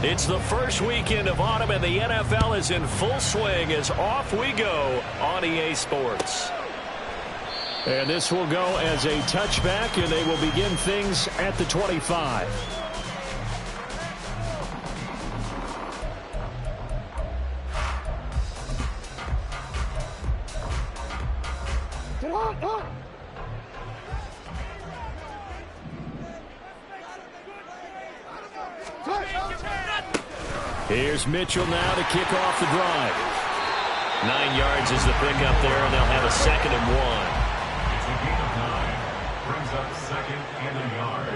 It's the first weekend of autumn, and the NFL is in full swing as off we go on EA Sports. And this will go as a touchback, and they will begin things at the 25. Here's Mitchell now to kick off the drive. 9 yards is the pickup there, and they'll have a 2nd and 1. It's a gain of 9. Brings up 2nd and a yard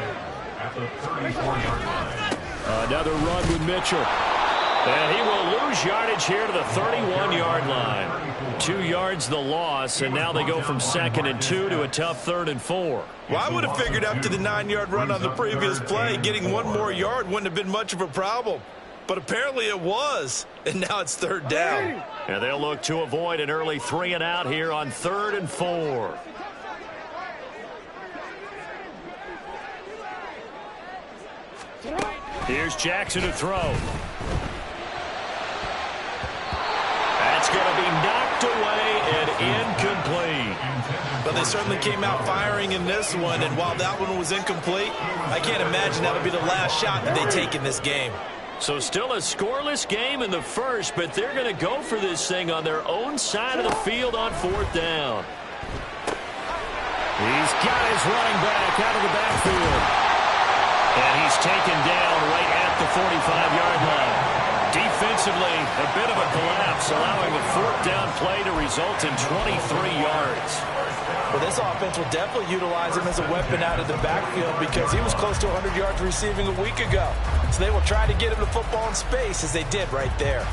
at the 34-yard line. Another run with Mitchell. And he will lose yardage here to the 31-yard line. 2 yards the loss, and now they go from 2nd and 2 to a tough 3rd and 4. Well, I would have figured after the 9-yard run on the previous play, getting 1 more yard wouldn't have been much of a problem. But apparently it was, and now it's 3rd down. And they'll look to avoid an early 3 and out here on 3rd and 4. Here's Jackson to throw. That's going to be knocked away and incomplete. But they certainly came out firing in this one, and while that one was incomplete, I can't imagine that'll be the last shot that they take in this game. So still a scoreless game in the first, but they're going to go for this thing on their own side of the field on 4th down. He's got his running back out of the backfield. And he's taken down right at the 45-yard line. Defensively, a bit of a collapse, allowing the 4th down play to result in 23 yards. Well, this offense will definitely utilize him as a weapon out of the backfield because he was close to 100 yards receiving a week ago. So they will try to get him the football in space as they did right there.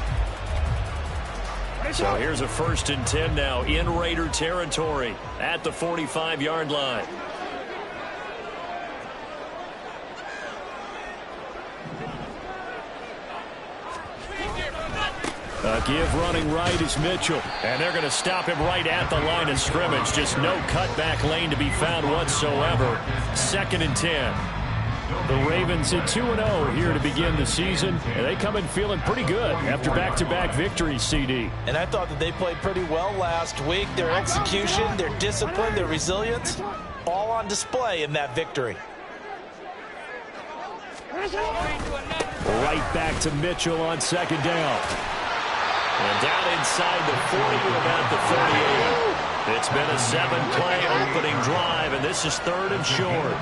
So here's a 1st and 10 now in Raider territory at the 45-yard line. A give running right is Mitchell. And they're going to stop him right at the line of scrimmage. Just no cutback lane to be found whatsoever. 2nd and 10. The Ravens at 2-0 here to begin the season. And they come in feeling pretty good after back-to-back victories, CD. And I thought that they played pretty well last week. Their execution, their discipline, their resilience, all on display in that victory. Right back to Mitchell on 2nd down. And down inside the 40 to about the 38. It's been a 7-play opening drive, and this is 3rd and short.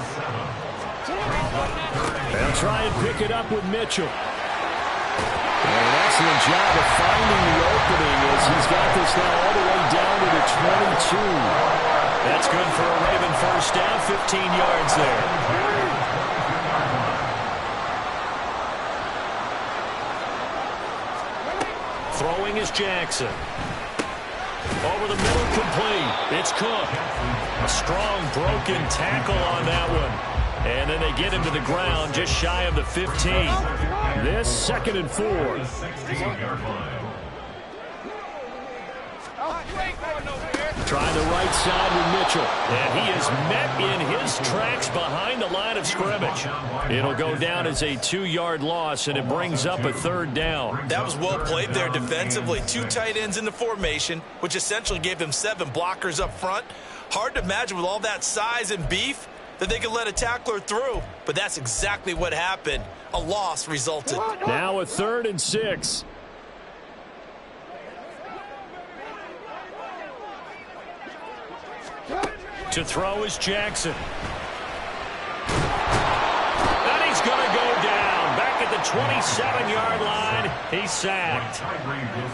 They'll try and pick it up with Mitchell. And an excellent job of finding the opening as he's got this now all the way down to the 22. That's good for a Raven 1st down, 15 yards there. Throwing is Jackson. Over the middle, complete. It's Cook. A strong broken tackle on that one. And then they get him to the ground just shy of the 15. This 2nd and 4. Trying the right side with Mitchell. And he is met in his tracks behind the line of scrimmage. It'll go down as a 2-yard loss, and it brings up a 3rd down. That was well played there defensively. 2 tight ends in the formation, which essentially gave them 7 blockers up front. Hard to imagine with all that size and beef that they could let a tackler through. But that's exactly what happened. A loss resulted. Now a 3rd and 6. To throw is Jackson. And he's going to go down. Back at the 27-yard line. He's sacked.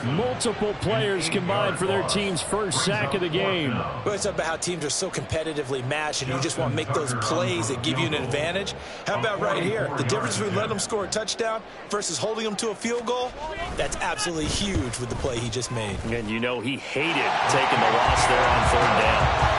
Multiple players combined for their team's first sack of the game. We always talk about how teams are so competitively matched and you just want to make those plays that give you an advantage. How about right here? The difference between letting them score a touchdown versus holding them to a field goal, that's absolutely huge with the play he just made. And you know he hated taking the loss there on 3rd down.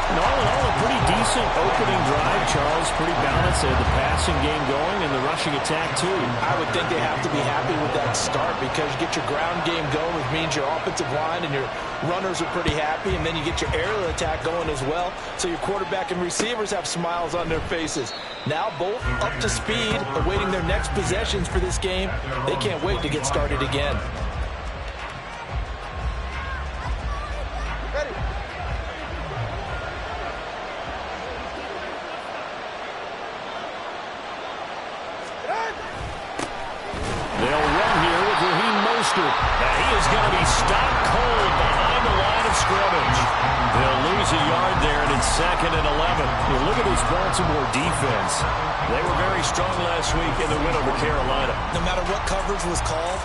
And all in all, a pretty decent opening drive, Charles. Pretty balanced. offense. They had the passing game going and the rushing attack, too. I would think they have to be happy with that start because you get your ground game going, which means your offensive line and your runners are pretty happy, and then you get your aerial attack going as well. So your quarterback and receivers have smiles on their faces. Now both up to speed, awaiting their next possessions for this game. They can't wait to get started again. And he is going to be stopped cold behind the line of scrimmage. They'll lose a yard there, and it's 2nd and 11. You look at this Baltimore defense. They were very strong last week in the win over Carolina. No matter what coverage was called,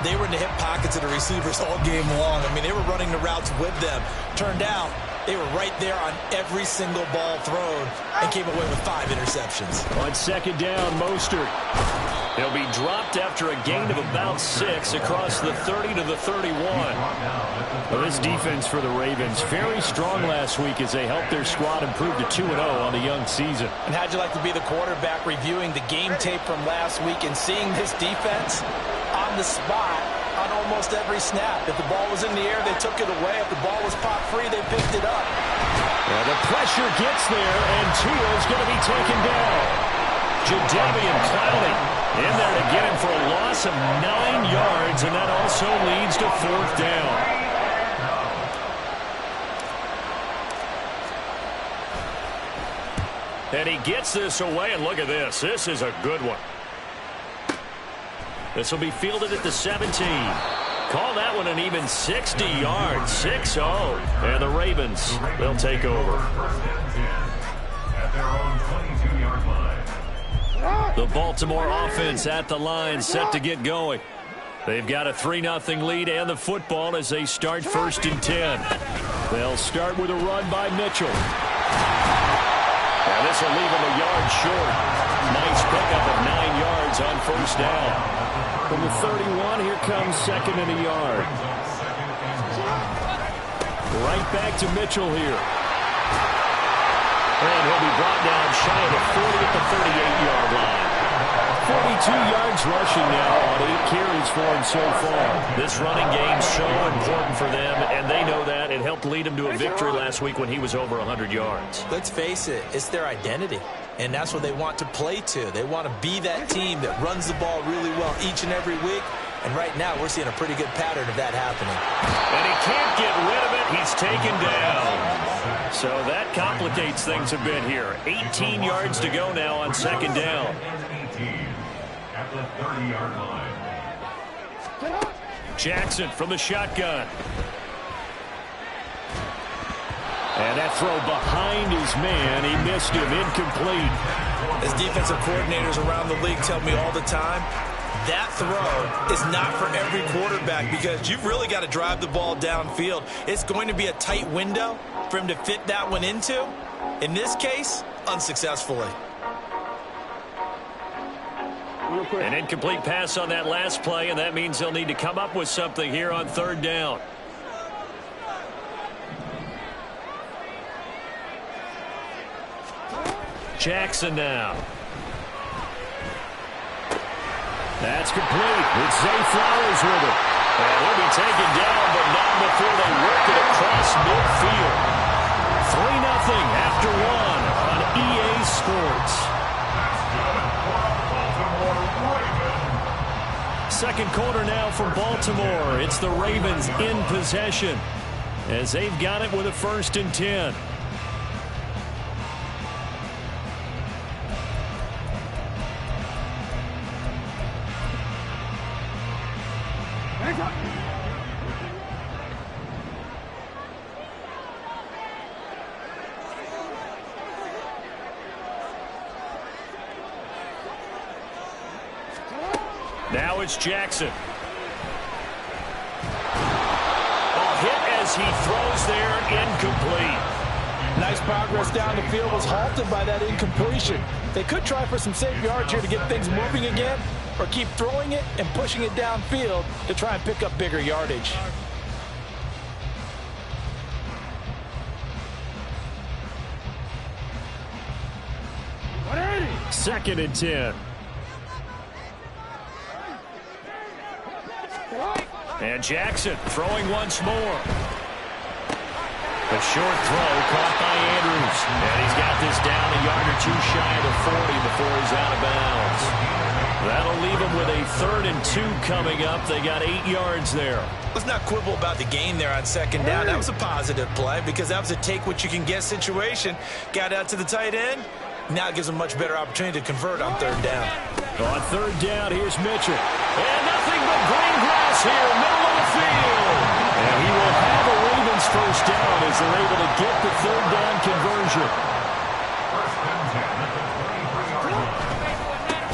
they were in the hip pockets of the receivers all game long. I mean, they were running the routes with them. Turned out, they were right there on every single ball thrown and came away with 5 interceptions. On 2nd down, Mostert. He'll be dropped after a gain of about 6 across the 30 to the 31. Well, this defense for the Ravens, very strong last week as they helped their squad improve to 2-0 on the young season. And how'd you like to be the quarterback reviewing the game tape from last week and seeing this defense on the spot on almost every snap? If the ball was in the air, they took it away. If the ball was pop free, they picked it up. Well, the pressure gets there, and Teal's going to be taken down. Jadeveon Clowney in there to get him for a loss of 9 yards, and that also leads to 4th down. And he gets this away, and look at this. This is a good one. This will be fielded at the 17. Call that one an even 60 yards, 6-0. And the Ravens, they'll take over. At their own 22-yard line. The Baltimore offense at the line, set to get going. They've got a 3-0 lead and the football as they start 1st and 10. They'll start with a run by Mitchell. And this will leave him a yard short. Nice pickup of 9 yards on 1st down. From the 31, here comes 2nd and a yard. Right back to Mitchell here. And he'll be brought down shy of the 40 at the 38-yard line. 42 yards rushing now on 8 carries for him so far. This running game's so important for them, and they know that. It helped lead him to a victory last week when he was over 100 yards. Let's face it, it's their identity, and that's what they want to play to. They want to be that team that runs the ball really well each and every week, and right now we're seeing a pretty good pattern of that happening. And he can't get rid of it. He's taken down. So that complicates things a bit here. 18 yards to go now on 2nd down. At the 30-yard line. Jackson from the shotgun. And that throw behind his man. He missed him, incomplete. As defensive coordinators around the league tell me all the time, that throw is not for every quarterback because you've really got to drive the ball downfield. It's going to be a tight window for him to fit that one into. In this case, unsuccessfully. An incomplete pass on that last play, and that means they'll need to come up with something here on 3rd down. Jackson now. That's complete. It's Zay Flowers with it. And he'll be taken down, but not before they work it across midfield. 3-0 after 1 on EA Sports. 2nd quarter now from Baltimore. It's the Ravens in possession as they've got it with a 1st and 10. Now it's Jackson. A hit as he throws there, incomplete. Nice progress down the field was halted by that incompletion. They could try for some safe yards here to get things moving again, or keep throwing it and pushing it downfield to try and pick up bigger yardage. 2nd and 10. And Jackson throwing once more. A short throw caught by Andrews. And he's got this down a yard or two shy of the 40 before he's out of bounds. That'll leave him with a 3rd and 2 coming up. They got 8 yards there. Let's not quibble about the gain there on 2nd down. That was a positive play because that was a take-what-you-can-get situation. Got out to the tight end. Now it gives him a much better opportunity to convert on 3rd down. On 3rd down, here's Mitchell. And nothing but green grass here, middle of the field. And he will have a Ravens 1st down as they're able to get the 3rd down conversion.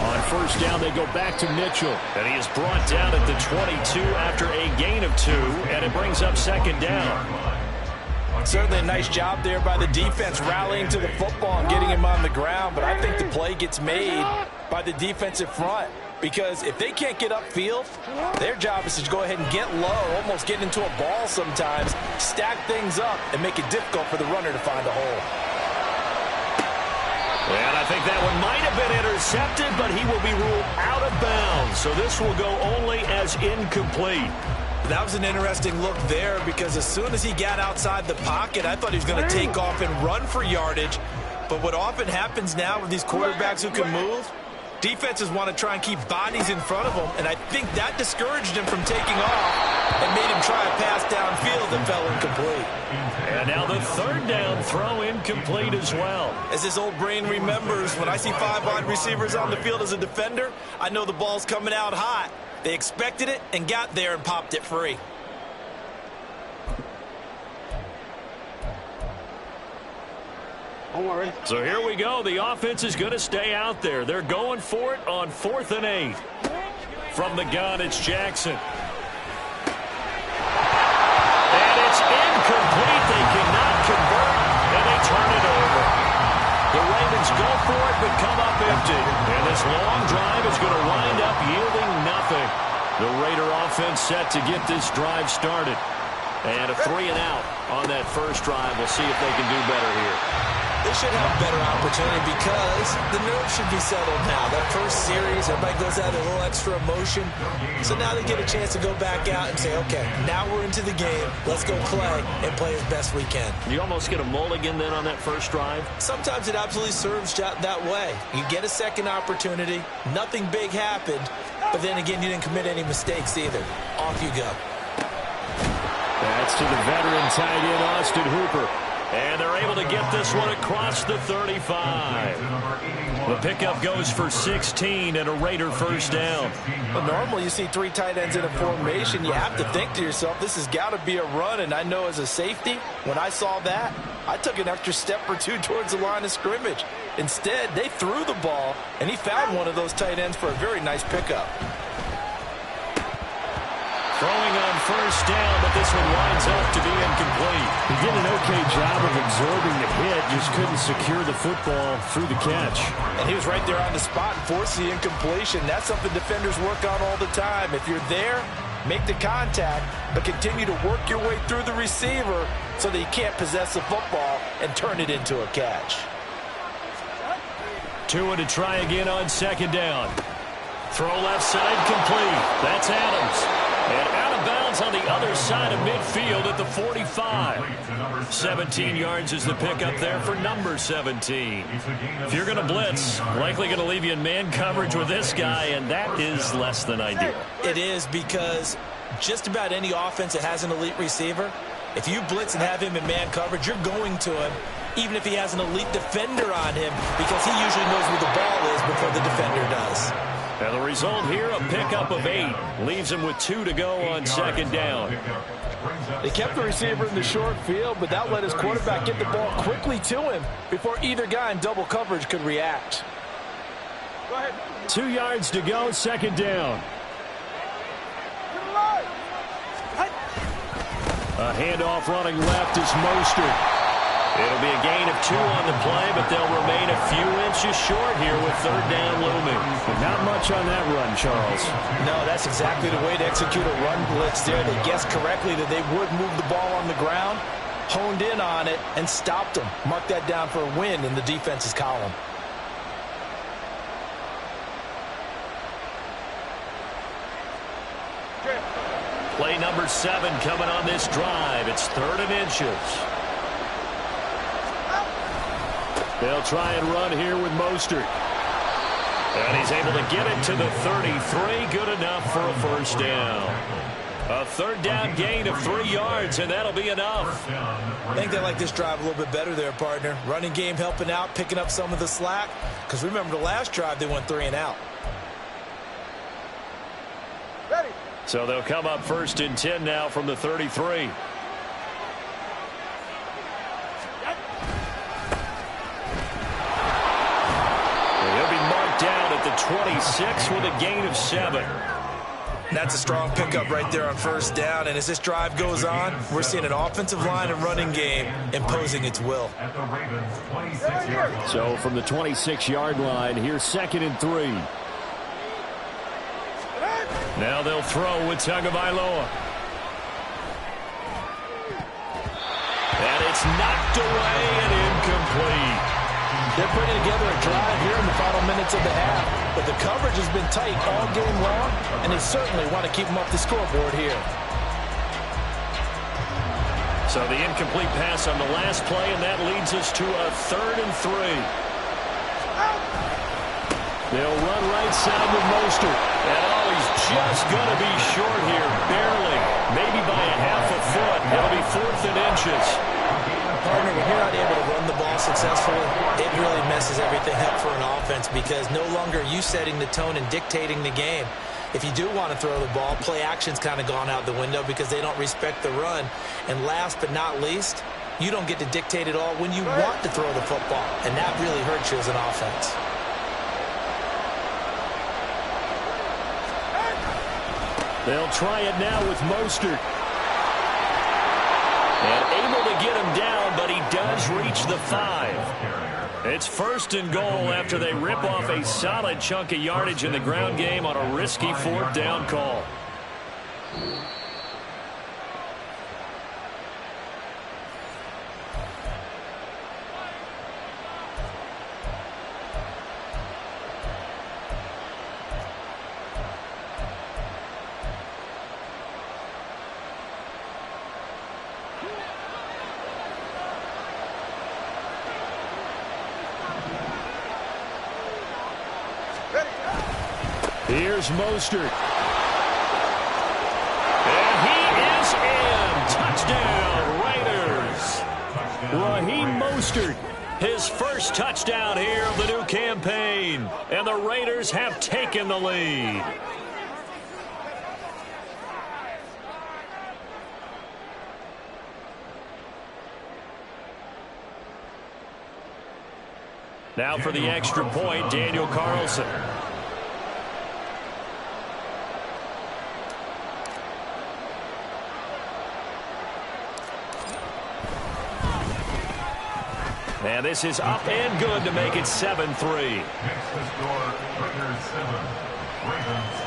On 1st down, they go back to Mitchell. And he is brought down at the 22 after a gain of 2. And it brings up 2nd down. Certainly a nice job there by the defense rallying to the football and getting him on the ground. But I think the play gets made by the defensive front. Because if they can't get upfield, their job is to go ahead and get low, almost get into a ball sometimes, stack things up, and make it difficult for the runner to find a hole. And I think that one might have been intercepted, but he will be ruled out of bounds. So this will go only as incomplete. That was an interesting look there because as soon as he got outside the pocket, I thought he was going to take off and run for yardage. But what often happens now with these quarterbacks who can move, defenses want to try and keep bodies in front of them, and I think that discouraged him from taking off and made him try a pass downfield that fell incomplete. And now the 3rd down throw incomplete as well. As this old brain remembers, when I see 5 wide receivers on the field as a defender, I know the ball's coming out hot. They expected it and got there and popped it free. So here we go. The offense is going to stay out there. They're going for it on 4th and 8. From the gun, it's Jackson. And it's incomplete. They cannot convert, and they turn it over. The Ravens go for it, but come up empty. And this long drive is going to wind up yielding nothing. The Raider offense set to get this drive started. And a 3 and out on that first drive. We'll see if they can do better here. They should have a better opportunity because the nerves should be settled now. That first series, everybody goes out a little extra emotion. So now they get a chance to go back out and say, okay, now we're into the game. Let's go play and play as best we can. You almost get a mulligan then on that first drive? Sometimes it absolutely serves that way. You get a second opportunity. Nothing big happened. But then again, you didn't commit any mistakes either. Off you go. That's to the veteran tight end, Austin Hooper. And they're able to get this one across the 35. The pickup goes for 16 and a Raider 1st down. Well, normally you see 3 tight ends in a formation. You have to think to yourself, this has got to be a run. And I know as a safety, when I saw that, I took an extra step or 2 towards the line of scrimmage. Instead, they threw the ball, and he found one of those tight ends for a very nice pickup. Throwing on 1st down, but this one winds up to be incomplete. He did an okay job of absorbing the hit, just couldn't secure the football through the catch. And he was right there on the spot and forced the incompletion. That's something defenders work on all the time. If you're there, make the contact, but continue to work your way through the receiver so that you can't possess the football and turn it into a catch. Tua to try again on 2nd down. Throw left side complete. That's Adams. And out of bounds on the other side of midfield at the 45. 17 yards is the pickup there for number 17. If you're going to blitz, likely going to leave you in man coverage with this guy, and that is less than ideal. It is because just about any offense that has an elite receiver, if you blitz and have him in man coverage, you're going to him, even if he has an elite defender on him, because he usually knows where the ball is before the defender does. And the result here, a pickup of 8. Leaves him with 2 to go on 2nd down. They kept the receiver in the short field, but that let his quarterback get the ball quickly to him before either guy in double coverage could react. 2 yards to go, 2nd down. A handoff running left is Mostert. It'll be a gain of 2 on the play, but they'll remain a few inches short here with 3rd down looming. Not much on that run, Charles. No, that's exactly the way to execute a run blitz there. They guessed correctly that they would move the ball on the ground, honed in on it, and stopped them. Mark that down for a win in the defense's column. number 7 coming on this drive. It's 3rd and inches. They'll try and run here with Mostert. And he's able to get it to the 33. Good enough for a first down. A 3rd down gain of 3 yards, and that'll be enough. I think they like this drive a little bit better there, partner. Running game helping out, picking up some of the slack. Because remember the last drive, they went 3 and out. Ready. So they'll come up 1st and 10 now from the 33. He'll be marked down at the 26 with a gain of 7. That's a strong pickup right there on 1st down. And as this drive goes on, we're seeing an offensive line and running game imposing its will. So from the 26-yard line, here's 2nd and 3. Now they'll throw with Tagovailoa. And it's knocked away and incomplete. They're putting together a drive here in the final minutes of the half. But the coverage has been tight all game long, and they certainly want to keep them off the scoreboard here. So the incomplete pass on the last play, and that leads us to a 3rd and 3. They'll run right side with Mostert. And he's just going to be short here, barely. Maybe by a half a foot. It'll be 4th and inches. Partner, when you're not able to run the ball successfully, it really messes everything up for an offense because no longer are you setting the tone and dictating the game. If you do want to throw the ball, play action's kind of gone out the window because they don't respect the run. And last but not least, you don't get to dictate it all when you want to throw the football. And that really hurts you as an offense. They'll try it now with Mostert. And able to get him down, but he does reach the 5. It's 1st and goal after they rip off a solid chunk of yardage in the ground game on a risky 4th down call. Here's Mostert. And he is in. Touchdown, Raiders. Raheem Mostert, his first touchdown here of the new campaign. And the Raiders have taken the lead. Now for the extra point, Daniel Carlson. And this is up and good to make it 7-3. Next to score, Raiders 7, Ravens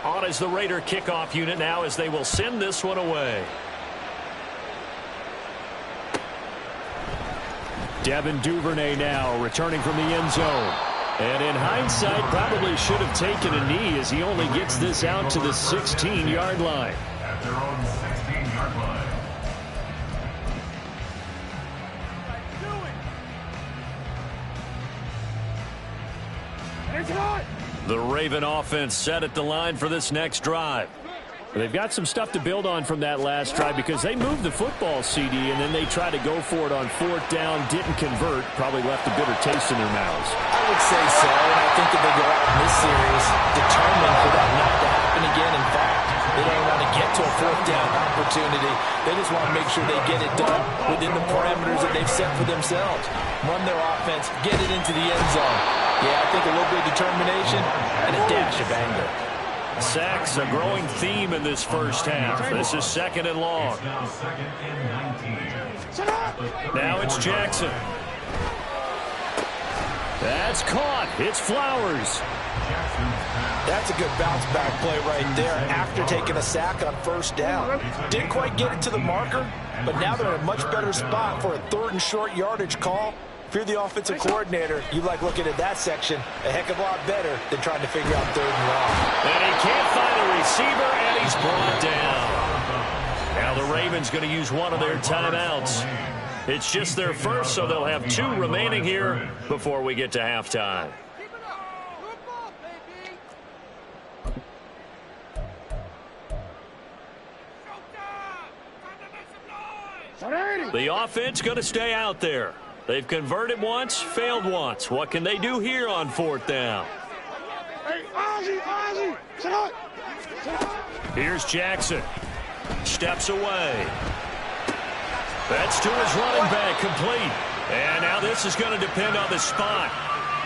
3. On is the Raider kickoff unit now as they will send this one away. Devin Duvernay now returning from the end zone. And in hindsight, probably should have taken a knee as he only gets this out to the 16-yard line. At their own 16-yard line. The Raven offense set at the line for this next drive. They've got some stuff to build on from that last drive because they moved the football, CD, and then they tried to go for it on 4th down, didn't convert, probably left a bitter taste in their mouths. I would say so, and I think that they go out in this series determined for that not to happen again. In fact, they don't want to get to a 4th down opportunity. They just want to make sure they get it done within the parameters that they've set for themselves. Run their offense, get it into the end zone. Yeah, I think a little bit of determination and a dash of anger. Sacks, a growing theme in this first half. This is 2nd and long. Now 2nd and 19. Now it's Jackson. That's caught. It's Flowers. That's a good bounce back play right there after taking a sack on 1st down. Didn't quite get it to the marker, but now they're in a much better spot for a 3rd and short yardage call. If you're the offensive coordinator, you like looking at that section a heck of a lot better than trying to figure out third and long. And he can't find a receiver, and he's brought down. Now the Ravens going to use one of their timeouts. It's just their first, so they'll have 2 remaining here before we get to halftime. The offense going to stay out there. They've converted once, failed once. What can they do here on 4th down? Here's Jackson. Steps away. That's to his running back, complete. And now this is going to depend on the spot.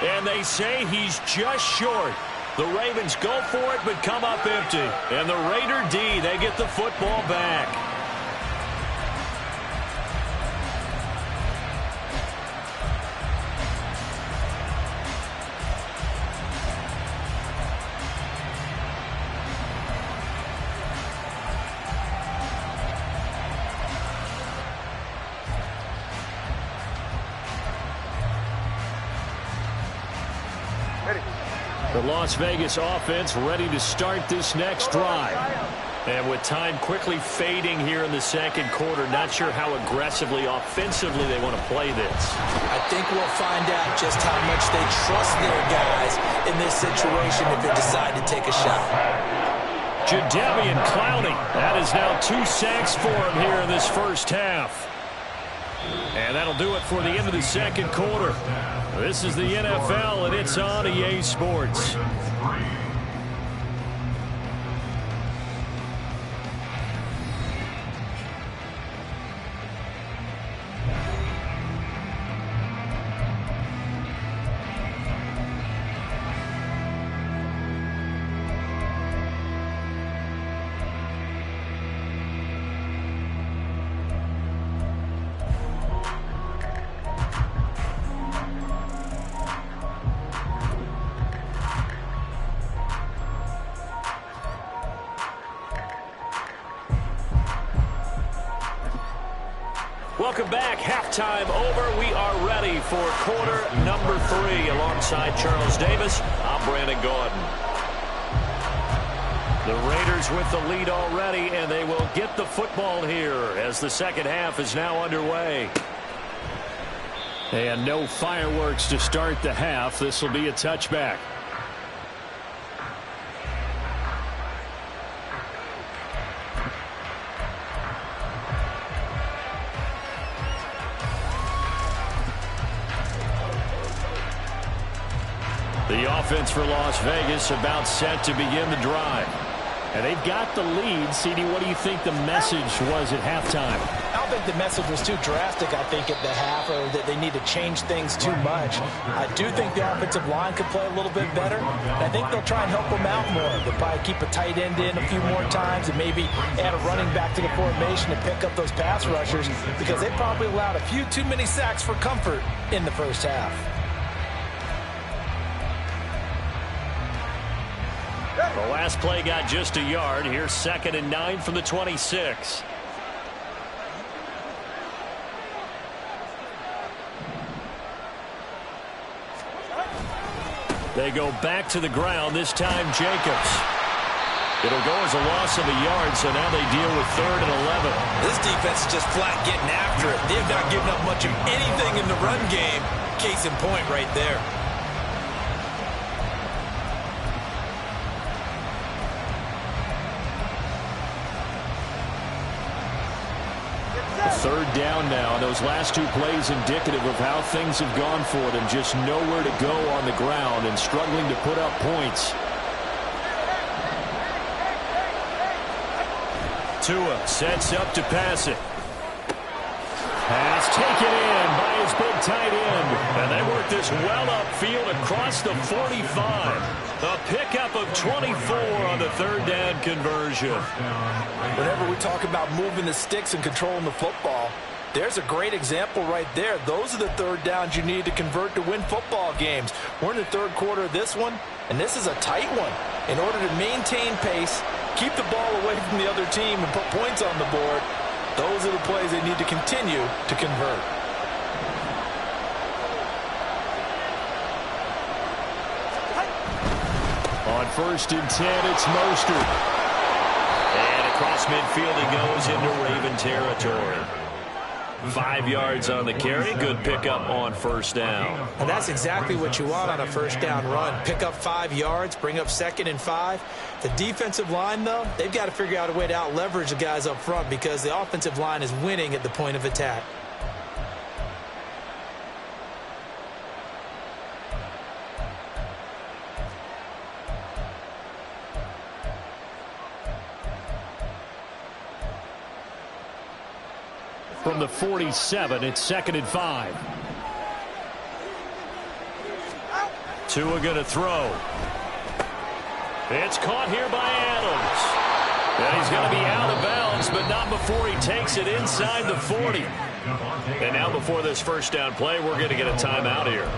And they say he's just short. The Ravens go for it but come up empty. And the Raider D, they get the football back. The Las Vegas offense ready to start this next drive. And with time quickly fading here in the second quarter, not sure how aggressively, offensively they want to play this. I think we'll find out just how much they trust their guys in this situation if they decide to take a shot. Jadeveon Clowney. That is now 2 sacks for him here in this first half. And that'll do it for the end of the second quarter. This is the NFL, and it's on EA Sports. Welcome back. Halftime over. We are ready for quarter number 3. Alongside Charles Davis, I'm Brandon Gordon. The Raiders with the lead already, and they will get the football here as the second half is now underway. And no fireworks to start the half. This will be a touchback. The offense for Las Vegas about set to begin the drive. And they've got the lead. CD, what do you think the message was at halftime? I don't think the message was too drastic, I think, at the half, or that they need to change things too much. I do think the offensive line could play a little bit better. And I think they'll try and help them out more. They'll probably keep a tight end in a few more times and maybe add a running back to the formation to pick up those pass rushers, because they probably allowed a few too many sacks for comfort in the first half. The last play got just a yard. Here's 2nd and 9 from the 26. They go back to the ground, this time Jacobs. It'll go as a loss of a yard, so now they deal with 3rd and 11. This defense is just flat getting after it. They have not given up much of anything in the run game. Case in point right there. 3rd down now. Those last 2 plays indicative of how things have gone for them. Just nowhere to go on the ground and struggling to put up points. Tua sets up to pass it. Pass taken in by his big tight end. And they work this well upfield across the 45. A pickup of 24 on the 3rd down conversion. Whenever we talk about moving the sticks and controlling the football, there's a great example right there. Those are the 3rd downs you need to convert to win football games. We're in the 3rd quarter of this one, and this is a tight one. In order to maintain pace, keep the ball away from the other team, and put points on the board, those are the plays they need to continue to convert. first and 10, it's Mostert. And across midfield he goes into Raven territory. 5 yards on the carry. Good pickup on first down. And that's exactly what you want on a first down run. Pick up 5 yards, bring up 2nd and 5. The defensive line, though, they've got to figure out a way to out-leverage the guys up front because the offensive line is winning at the point of attack. From the 47, it's 2nd and 5. Tua going to throw. It's caught here by Adams. And he's going to be out of bounds, but not before he takes it inside the 40. And now before this first down play, we're going to get a timeout here.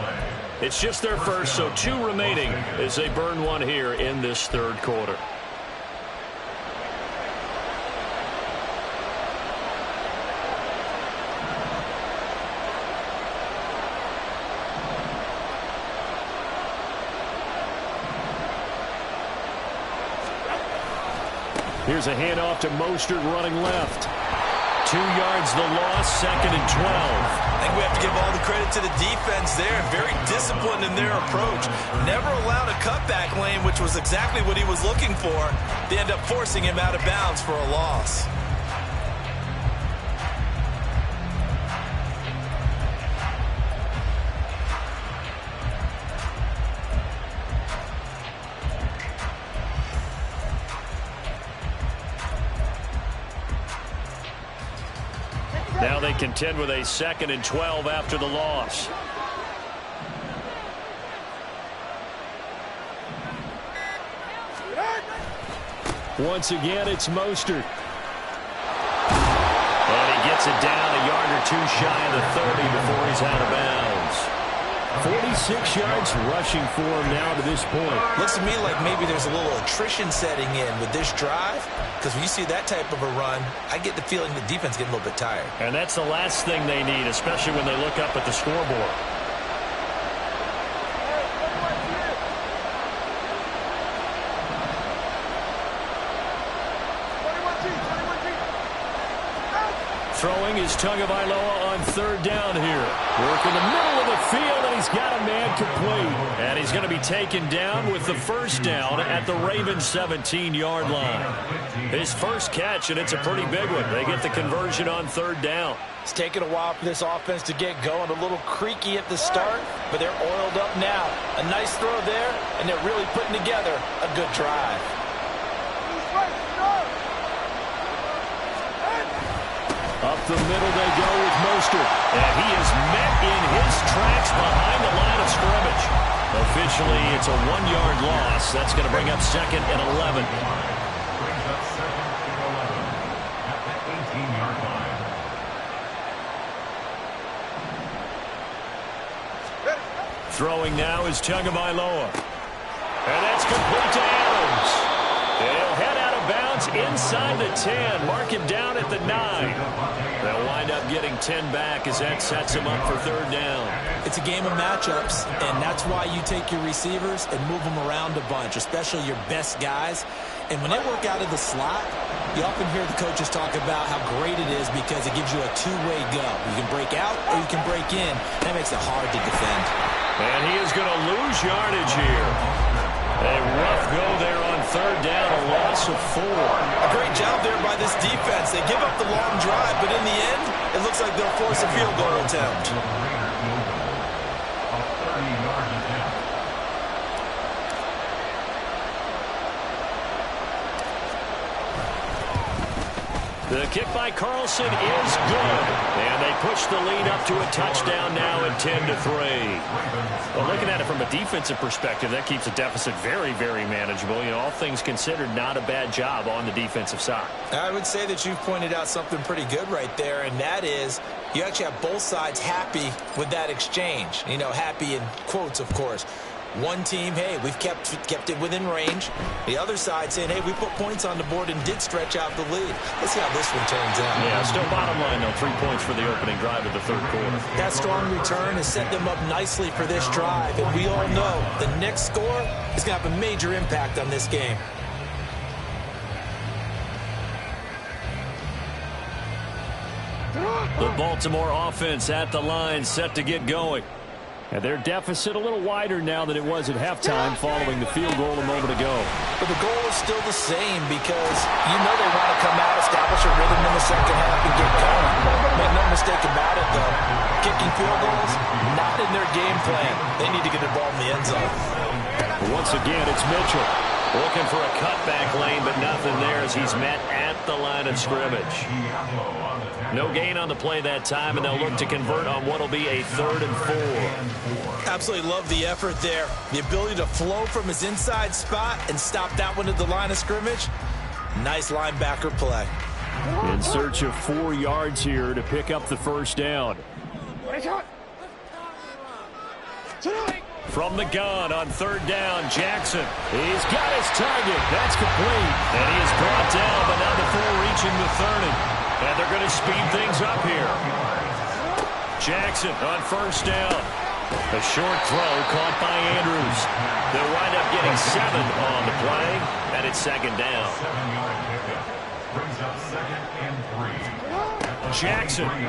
It's just their first, so 2 remaining as they burn one here in this third quarter. Here's a handoff to Mostert running left. 2 yards the loss, 2nd and 12. I think we have to give all the credit to the defense there. Very disciplined in their approach. Never allowed a cutback lane, which was exactly what he was looking for. They end up forcing him out of bounds for a loss. Now they contend with a 2nd and 12 after the loss. Once again, it's Mostert. And he gets it down a yard or 2 shy of the 30 before he's out of bounds. 46 yards rushing for him now to this point. Looks to me like maybe there's a little attrition setting in with this drive, because when you see that type of a run, I get the feeling the defense is getting a little bit tired. And that's the last thing they need, especially when they look up at the scoreboard. Throwing is Tagovailoa on 3rd down here. Work in the middle of the field, and he's got a man complete. And he's going to be taken down with the first down at the Ravens' 17-yard line. His first catch, and it's a pretty big one. They get the conversion on 3rd down. It's taken a while for this offense to get going. A little creaky at the start, but they're oiled up now. A nice throw there, and they're really putting together a good drive. Up the middle they go with Mostert. And he is met in his tracks behind the line of scrimmage. Officially, it's a 1-yard loss. That's going to bring up 2nd and 11. Brings up 2nd and 11 at the 18-yard line. Throwing now is Tagovailoa. And that's complete to Adams. They'll head out of bounds inside the 10. Mark him down at the 9. They'll wind up getting 10 back as that sets him up for 3rd down. It's a game of matchups, and that's why you take your receivers and move them around a bunch, especially your best guys. And when they work out of the slot, you often hear the coaches talk about how great it is because it gives you a two-way go. You can break out or you can break in. That makes it hard to defend. And he is going to lose yardage here. A rough go there on 3rd down, a loss of 4. A great job there by this defense. They give up the long drive, but in the end, it looks like they'll force a field goal attempt. The kick by Carlson is good. And they push the lead up to a touchdown now at 10-3. Well, looking at it from a defensive perspective, that keeps the deficit very, very manageable. You know, all things considered, not a bad job on the defensive side. I would say that you've pointed out something pretty good right there, and that is you actually have both sides happy with that exchange. You know, happy in quotes, of course. One team, hey, we've kept it within range. The other side saying, hey, we put points on the board and did stretch out the lead. Let's see how this one turns out. Yeah, still bottom line, though. 3 points for the opening drive of the third quarter. That strong return has set them up nicely for this drive. And we all know the next score is going to have a major impact on this game. The Baltimore offense at the line, set to get going. And their deficit a little wider now than it was at halftime following the field goal a moment ago. But the goal is still the same because you know they want to come out, establish a rhythm in the second half, and get going. Make no mistake about it, though. Kicking field goals, not in their game plan. They need to get the ball in the end zone. Once again, it's Mitchell. Looking for a cutback lane, but nothing there as he's met at the line of scrimmage. No gain on the play that time, and they'll look to convert on what will be a 3rd and 4. Absolutely love the effort there. The ability to flow from his inside spot and stop that one at the line of scrimmage. Nice linebacker play. In search of 4 yards here to pick up the first down. From the gun on 3rd down, Jackson. He's got his target. That's complete. And he is brought down, but now the 4 reaching the 30. And they're going to speed things up here. Jackson on 1st down. A short throw caught by Andrews. They'll wind up getting 7 on the play, and it's 2nd down. Brings up 2nd and 3. Jackson. And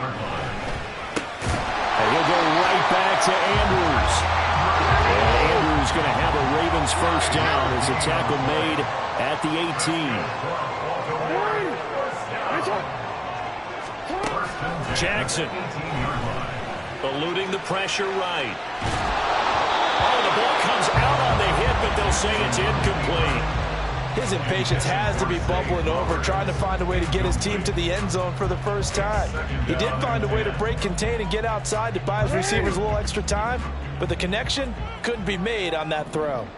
he'll go right back to Andrews. And Andrews going to have a Ravens first down as a tackle made at the 18. Jackson eluding the pressure right. Oh, the ball comes out on the hit, but they'll say it's incomplete. His impatience has to be bubbling over, trying to find a way to get his team to the end zone for the first time. He did find a way to break contain and get outside to buy his receivers a little extra time, but the connection couldn't be made on that throw.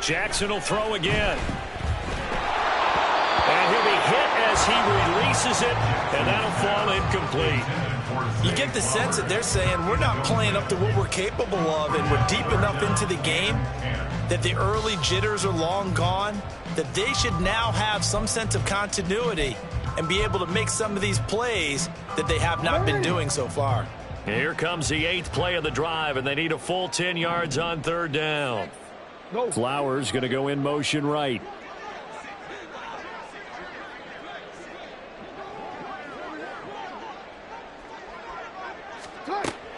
Jackson will throw again. And he'll be hit as he releases it, and that'll fall incomplete. You get the sense that they're saying we're not playing up to what we're capable of, and we're deep enough into the game that the early jitters are long gone, that they should now have some sense of continuity and be able to make some of these plays that they have not been doing so far. Here comes the 8th play of the drive, and they need a full 10 yards on 3rd down. Flowers going to go in motion right.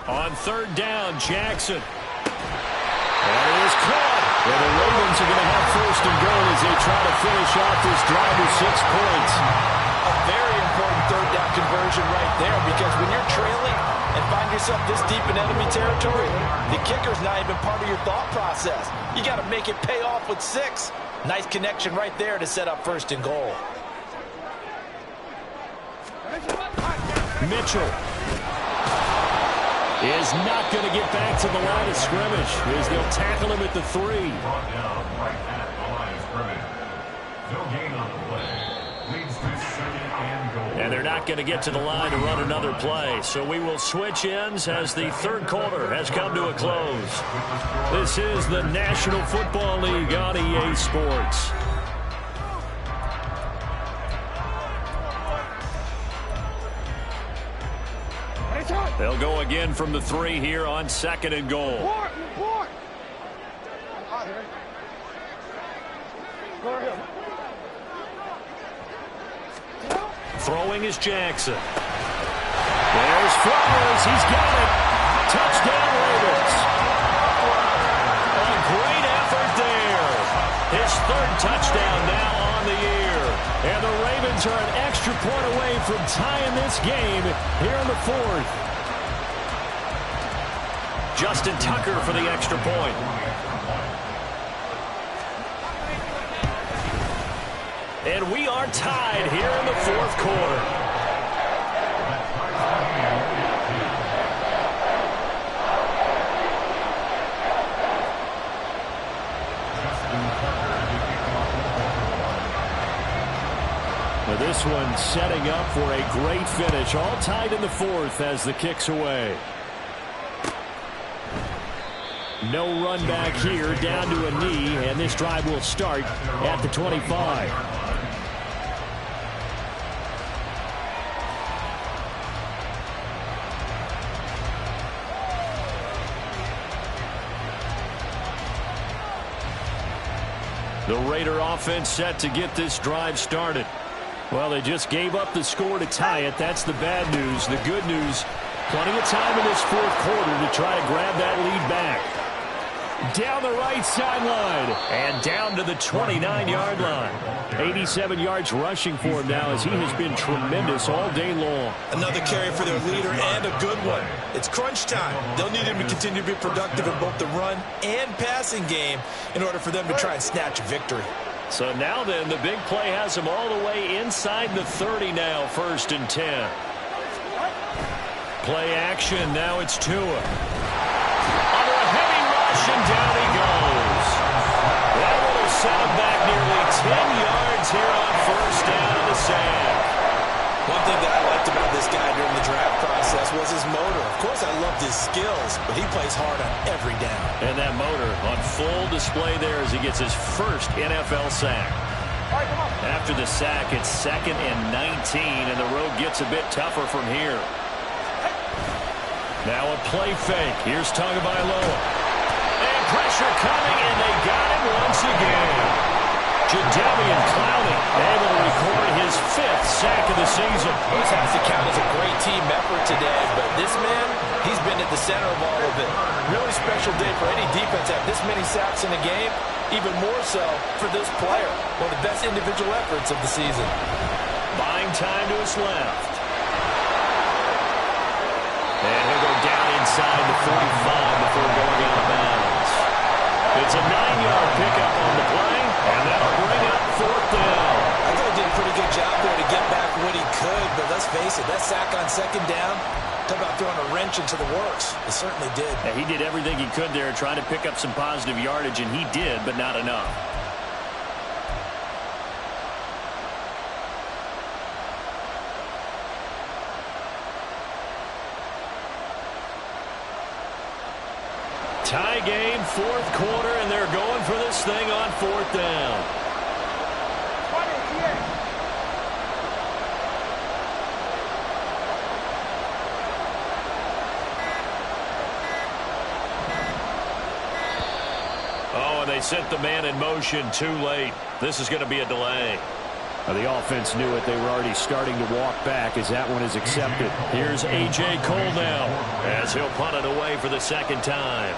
On 3rd down, Jackson. And it is caught. And the Ravens are going to have 1st and goal as they try to finish off this drive with 6 points. A very important 3rd down conversion right there, because when you're trailing and find yourself this deep in enemy territory, the kicker's not even part of your thought process. You got to make it pay off with 6. Nice connection right there to set up 1st and goal. Mitchell is not going to get back to the line of scrimmage as they'll tackle him at the 3. Brought down right at the line of scrimmage. No gain on the play. Leads to 2nd and goal. And they're not going to get to the line to run another play. So we will switch ends as the 3rd quarter has come to a close. This is the National Football League on EA Sports. They'll go again from the 3 here on 2nd and goal. Throwing is Jackson. There's Flowers. He's got it. Touchdown, Ravens. A great effort there. His 3rd touchdown now on the year. And the Ravens are an extra point away from tying this game here in the 4th. Justin Tucker for the extra point. And we are tied here in the 4th quarter. Now this one setting up for a great finish. All tied in the 4th as the kick's away. No run back here, down to a knee, and this drive will start at the 25. The Raider offense set to get this drive started. Well, they just gave up the score to tie it. That's the bad news. The good news, plenty of time in this fourth quarter to try to grab that lead back. Down the right sideline and down to the 29-yard line. 87 yards rushing for him now as he has been tremendous all day long. Another carry for their leader and a good one. It's crunch time. They'll need him to continue to be productive in both the run and passing game in order for them to try and snatch a victory. So now then, the big play has him all the way inside the 30 now, 1st and 10. Play action, now it's Tua. Under a heavy rush, and down he goes. That will set him back nearly 10 yards here on 1st down in the sand. One thing that I liked about this guy during the draft process was his motor. Of course, I loved his skills, but he plays hard on every down. And that motor on full display there as he gets his first NFL sack. After the sack, it's 2nd and 19, and the road gets a bit tougher from here. Now a play fake. Here's Tagovailoa. And pressure coming, and they got him once again. Jadeveon Clowney able to record his 5th sack of the season. This has to count as a great team effort today, but this man, he's been at the center of all of it. Really special day for any defense to have this many sacks in a game, even more so for this player. One of the best individual efforts of the season. Buying time to his left. And he'll go down inside the 45 before going out of bounds. It's a 9-yard pickup on the play, and that'll bring up 4th down. I thought he did a pretty good job there to get back what he could, but let's face it, that sack on 2nd down, talk about throwing a wrench into the works. It certainly did. Yeah, he did everything he could there trying to pick up some positive yardage, and he did, but not enough. Tie game, 4th quarter, and they're going for this thing on 4th down. Oh, and they sent the man in motion too late. This is going to be a delay. The offense knew it. They were already starting to walk back as that one is accepted. Here's A.J. Cole now as he'll punt it away for the 2nd time.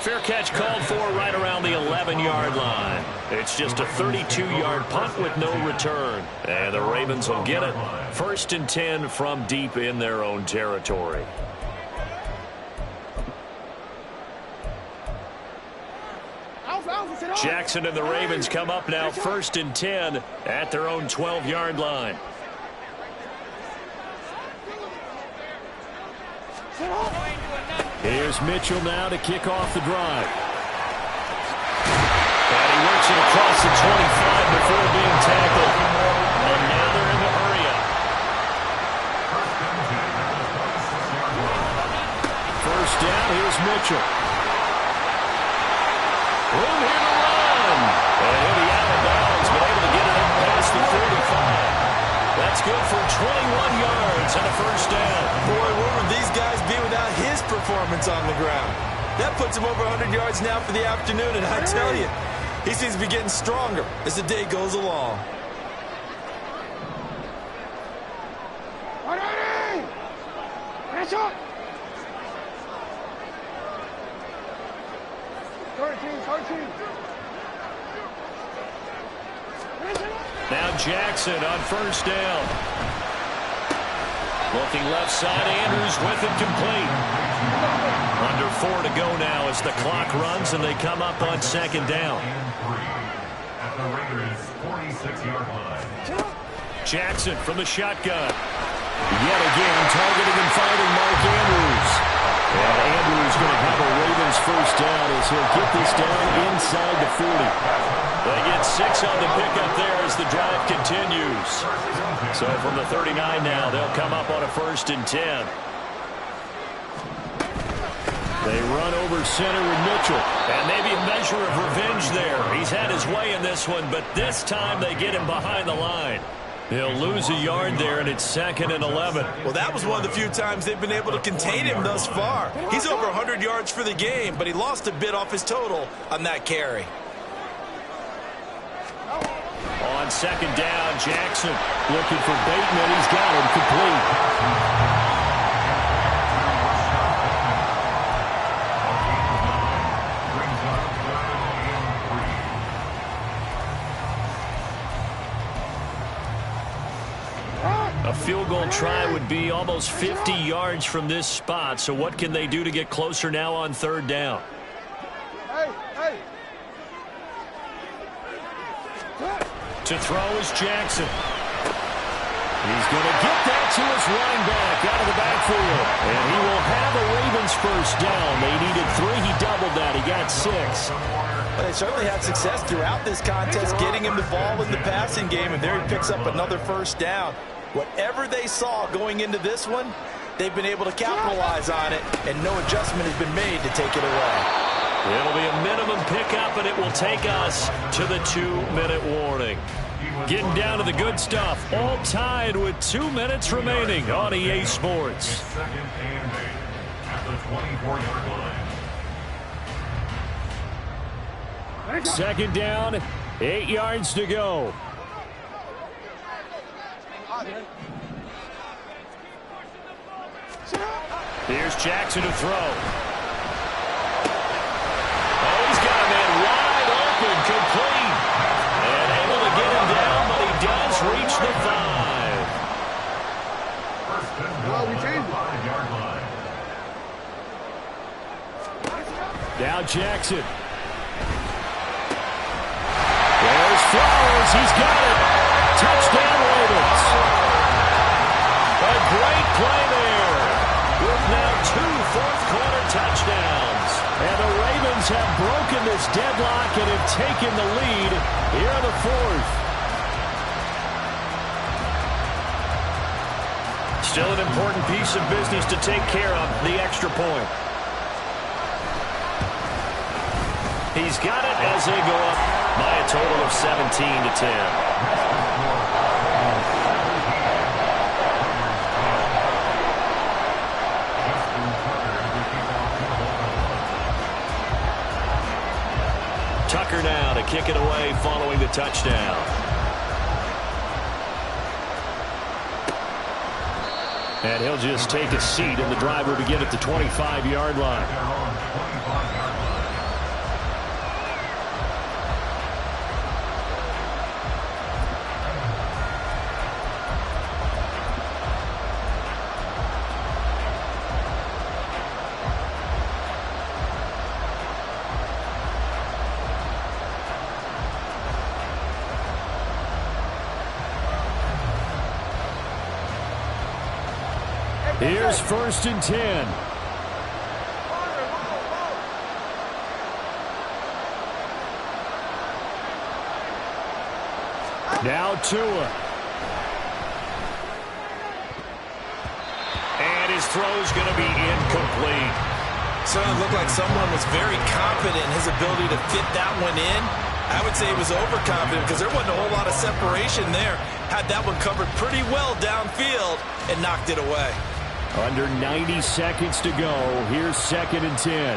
Fair catch called for right around the 11-yard line. It's just a 32-yard punt with no return. And the Ravens will get it. 1st and 10 from deep in their own territory. Jackson and the Ravens come up now 1st and 10 at their own 12-yard line. Here's Mitchell now to kick off the drive. And he works it across the 25 before being tackled. And now they're in the hurry-up. 1st down, here's Mitchell. Room here to run. And he'll be out of bounds, but able to get it up past the 45. That's good for 21 yards and a 1st down. Boy, where would these guys be without his performance on the ground? That puts him over 100 yards now for the afternoon, and I tell you, he seems to be getting stronger as the day goes along. Now Jackson on 1st down. Looking left side, Andrews with it complete. Under 4 to go now as the clock runs and they come up on 2nd down. At the Raiders' 46-yard line. Jackson from the shotgun. Yet again targeting and finding Mark Andrews. And Andrews going to have a Ravens 1st down as he'll get this down inside the 40. They get 6 on the pickup there as the drive continues. So from the 39 now, they'll come up on a 1st and 10. They run over center with Mitchell. And maybe a measure of revenge there. He's had his way in this one, but this time they get him behind the line. He'll lose a yard there, and it's 2nd and 11. Well, that was one of the few times they've been able to contain him thus far. He's over 100 yards for the game, but he lost a bit off his total on that carry. On 2nd down, Jackson looking for Bateman. He's got him complete. A field goal try would be almost 50 yards from this spot. So what can they do to get closer now on 3rd down? To throw is Jackson. He's going to get that to his running back out of the backfield. And he will have a Ravens 1st down. They needed 3. He doubled that. He got 6. Well, they certainly had success throughout this contest getting him the ball in the passing game, and there he picks up another 1st down. Whatever they saw going into this one, they've been able to capitalize on it, and no adjustment has been made to take it away. It'll be a minimum pickup, and it will take us to the 2-minute warning. Getting down to the good stuff, all tied with 2 minutes remaining on EA Sports. 2nd and 8 at the 24-yard line. 2nd down, 8 yards to go. Here's Jackson to throw. Oh, he's got a man wide open, complete. And able to get him down, but he does reach the 5. First and goal at the 5-yard line. Now Jackson. There's Flowers. He's got it. Touchdown, Ravens. A great play there. With now 2 fourth-quarter touchdowns. And the Ravens have broken this deadlock and have taken the lead here in the 4th. Still an important piece of business to take care of, the extra point. He's got it as they go up by a total of 17-10. Tucker now to kick it away following the touchdown. And he'll just take a seat, and the drive will begin at the 25-yard line. Here's 1st and 10. Now Tua. And his throw's going to be incomplete. Certainly looked like someone was very confident in his ability to fit that one in. I would say he was overconfident because there wasn't a whole lot of separation there. Had that one covered pretty well downfield and knocked it away. Under 90 seconds to go. Here's 2nd and 10.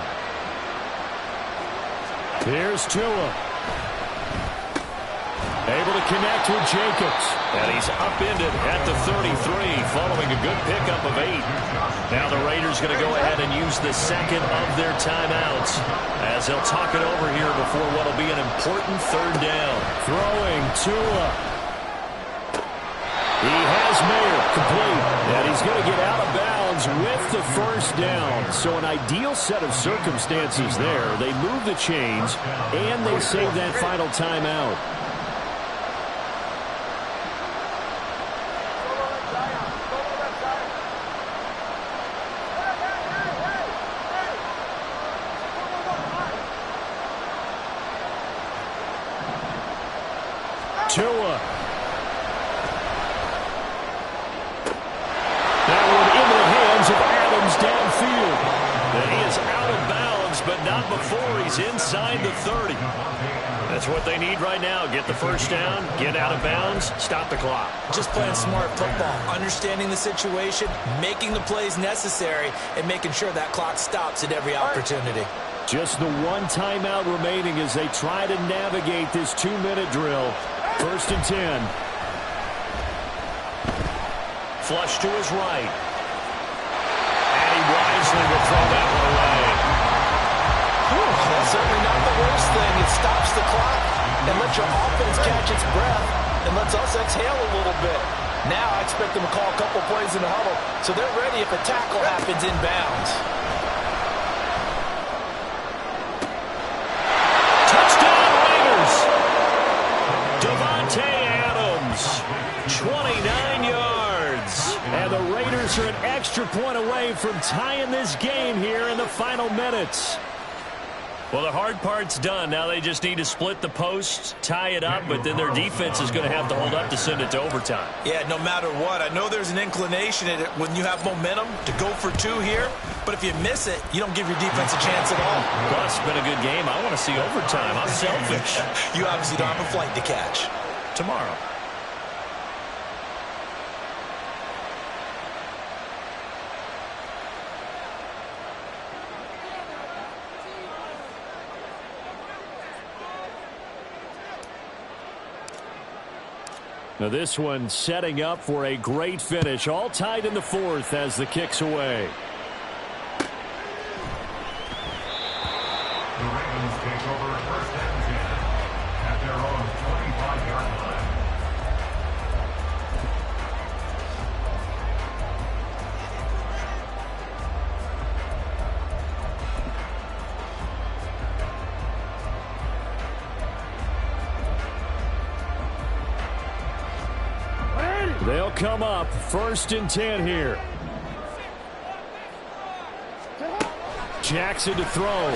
Here's Tua. Able to connect with Jacobs. And he's upended at the 33 following a good pickup of 8. Now the Raiders going to go ahead and use the 2nd of their timeouts as they'll talk it over here before what will be an important 3rd down. Throwing Tua. He has Mayer complete, and he's going to get out of bounds with the 1st down. So an ideal set of circumstances there. They move the chains, and they save that final timeout. he's inside the 30. That's what they need right now. Get the first down, get out of bounds, stop the clock. Just playing smart football, understanding the situation, making the plays necessary, and making sure that clock stops at every opportunity. Just the one timeout remaining as they try to navigate this 2-minute drill. First and 10. Flush to his right. And he wisely will throw that one away. That's certainly not the worst thing. It stops the clock and lets your offense catch its breath and lets us exhale a little bit. Now I expect them to call a couple plays in the huddle so they're ready if a tackle happens inbounds. Touchdown Raiders! Davante Adams, 29 yards. And the Raiders are an extra point away from tying this game here in the final minutes. Well, the hard part's done. Now they just need to split the posts, tie it up, but then their defense is going to have to hold up to send it to overtime. Yeah, no matter what. I know there's an inclination in it when you have momentum to go for two here, but if you miss it, you don't give your defense a chance at all. Well, it's been a good game. I want to see overtime. I'm selfish. You obviously don't have a flight to catch. Tomorrow. Now this one setting up for a great finish. All tied in the fourth as the kick's away. The Ravens take over first and 10 at their own 25-yard line. They'll come up first and 10 here. Jackson to throw.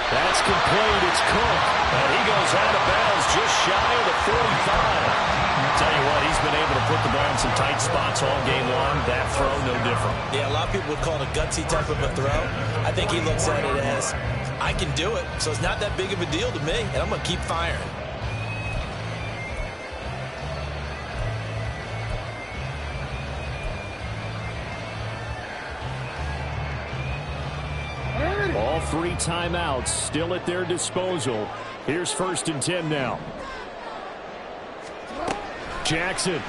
That's complete. It's Cook. And he goes out of bounds just shy of the 45. Tell you what, he's been able to put the ball in some tight spots all game long. That throw, no different. Yeah, a lot of people would call it a gutsy type of a throw. I think he looks at it as, I can do it, so it's not that big of a deal to me, and I'm going to keep firing. All three timeouts still at their disposal. Here's first and 10 now. Jackson.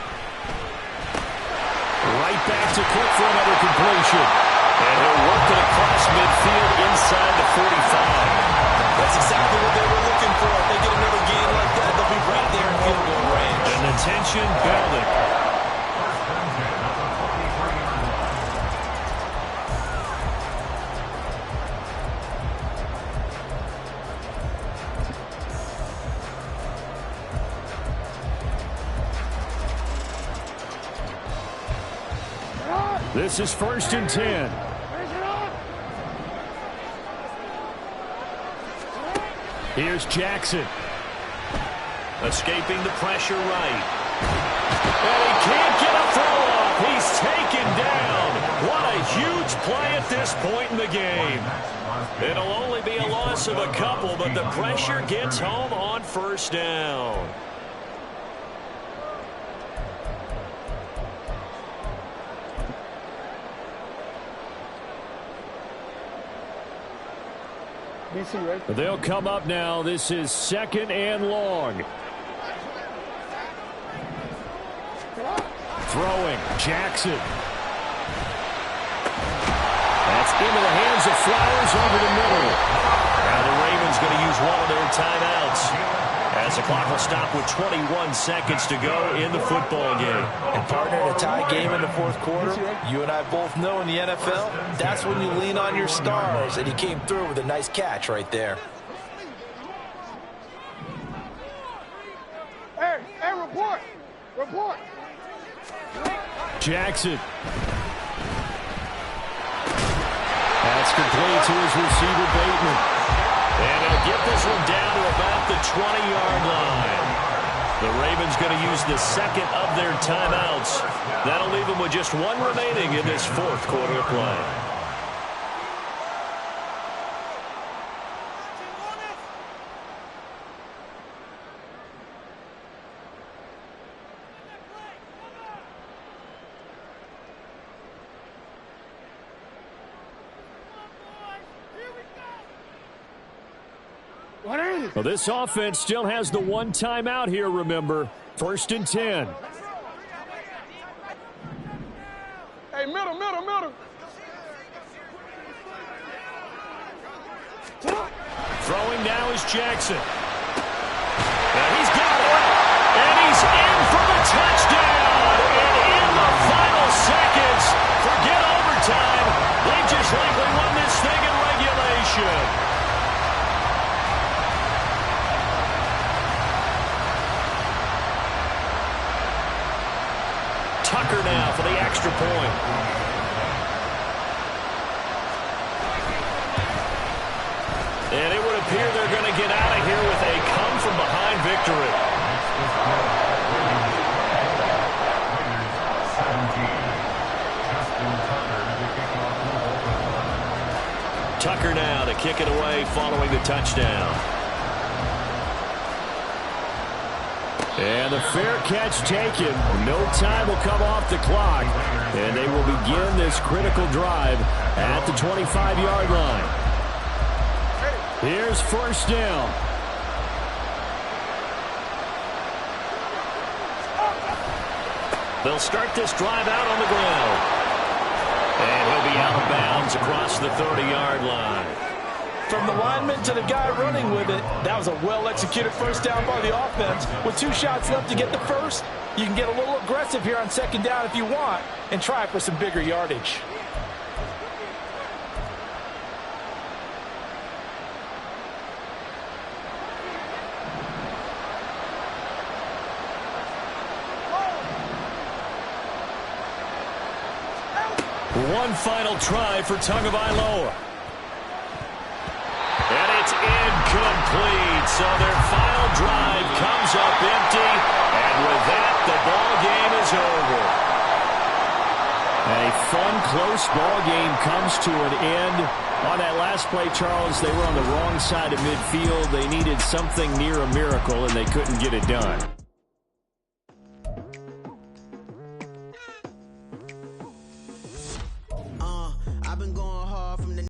Right back to Cook for another completion. And he'll work it across midfield inside the 45. That's exactly what they were looking for. If they get another gain like that, they'll be right there in field goal range. And the tension building. This is first and 10. Here's Jackson. Escaping the pressure right. And he can't get a throw off. He's taken down. What a huge play at this point in the game. It'll only be a loss of a couple, but the pressure gets home on first down. They'll come up now. This is second and long. Throwing. Jackson. That's into the hands of Flowers over the middle. Now the Ravens going to use one of their timeouts as the clock will stop with 21 seconds to go in the football game. And partner, in a tie game in the fourth quarter, you and I both know in the NFL, that's when you lean on your stars, and he came through with a nice catch right there. Hey, report! Report! Jackson. That's complete to his receiver, Bateman. And he'll get this one down to about the 20-yard line. The Ravens going to use the second of their timeouts. That'll leave them with just one remaining in this fourth quarter of play. What ain't it? Well, this offense still has the one timeout here, remember. 1st and 10. Hey, middle. Throwing now is Jackson. And he's got it. And he's in for the touchdown. And in the final seconds, forget overtime. They just likely won this thing in regulation. Tucker now for the extra point. And it would appear they're going to get out of here with a come-from-behind victory. Tucker now to kick it away following the touchdown. And the fair catch taken. No time will come off the clock. And they will begin this critical drive at the 25-yard line. Here's 1st down. They'll start this drive out on the ground. And he'll be out of bounds across the 30-yard line. From the lineman to the guy running with it, that was a well-executed 1st down by the offense. With 2 shots left to get the first, you can get a little aggressive here on 2nd down if you want and try for some bigger yardage. One final try for Tagovailoa. And it's incomplete. So their final drive comes up empty. And with that, the ball game is over. A fun, close ball game comes to an end. On that last play, Charles, they were on the wrong side of midfield. They needed something near a miracle, and they couldn't get it done.